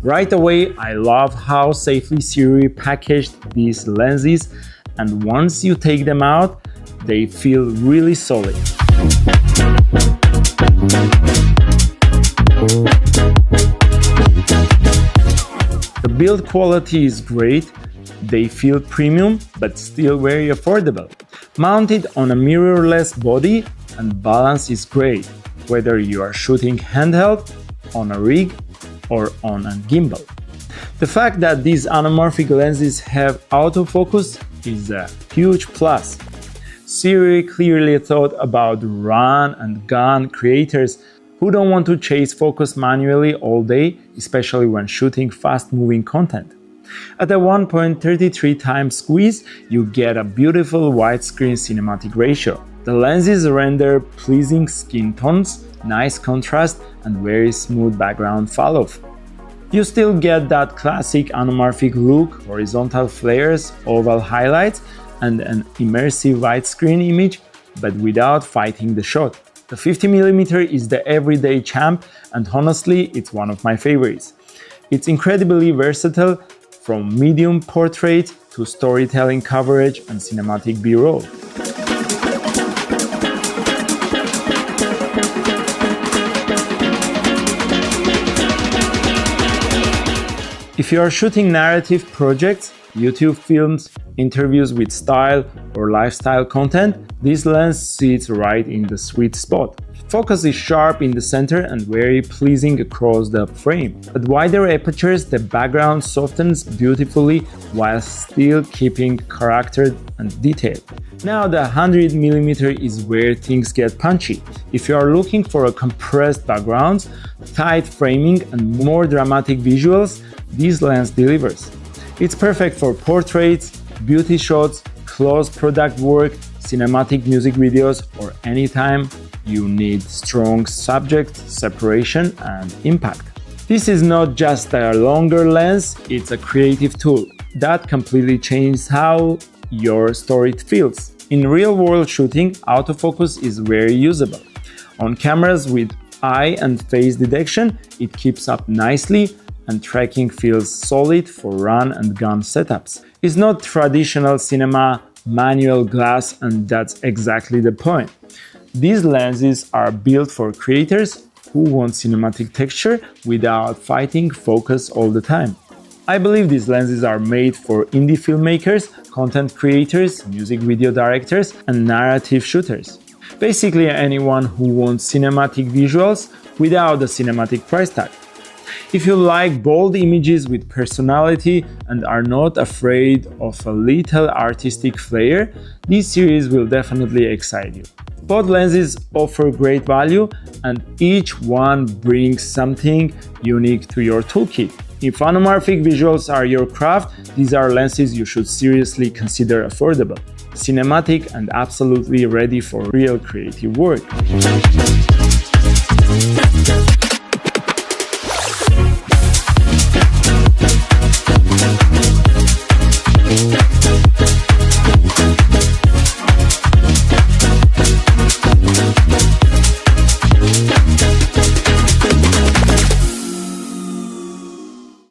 Right away, I love how safely SIRUI packaged these lenses, and once you take them out, they feel really solid. The build quality is great, they feel premium but still very affordable. Mounted on a mirrorless body, and balance is great, whether you are shooting handheld, on a rig, or on a gimbal. The fact that these anamorphic lenses have autofocus is a huge plus. SIRUI clearly thought about run and gun creators who don't want to chase focus manually all day, especially when shooting fast-moving content. At a 1.33 times squeeze, you get a beautiful widescreen cinematic ratio. The lenses render pleasing skin tones, nice contrast, and very smooth background fall-off. You still get that classic anamorphic look, horizontal flares, oval highlights, and an immersive widescreen image, but without fighting the shot. The 50mm is the everyday champ, and honestly, it's one of my favorites. It's incredibly versatile, from medium portrait to storytelling coverage and cinematic B-roll. If you are shooting narrative projects, YouTube films, interviews with style or lifestyle content, this lens sits right in the sweet spot. Focus is sharp in the center and very pleasing across the frame. At wider apertures, the background softens beautifully while still keeping character and detail. Now the 100mm is where things get punchy. If you are looking for a compressed background, tight framing, and more dramatic visuals, this lens delivers. It's perfect for portraits, beauty shots, close product work, cinematic music videos, or anytime you need strong subject separation and impact. This is not just a longer lens, it's a creative tool that completely changes how your story feels. In real-world shooting, autofocus is very usable. On cameras with eye and face detection, it keeps up nicely, and tracking feels solid for run and gun setups. It's not traditional cinema manual glass, and that's exactly the point. These lenses are built for creators who want cinematic texture without fighting focus all the time. I believe these lenses are made for indie filmmakers, content creators, music video directors, and narrative shooters. Basically anyone who wants cinematic visuals without the cinematic price tag. If you like bold images with personality and are not afraid of a little artistic flair, this series will definitely excite you. Both lenses offer great value, and each one brings something unique to your toolkit. If anamorphic visuals are your craft, these are lenses you should seriously consider affordable, cinematic, and absolutely ready for real creative work.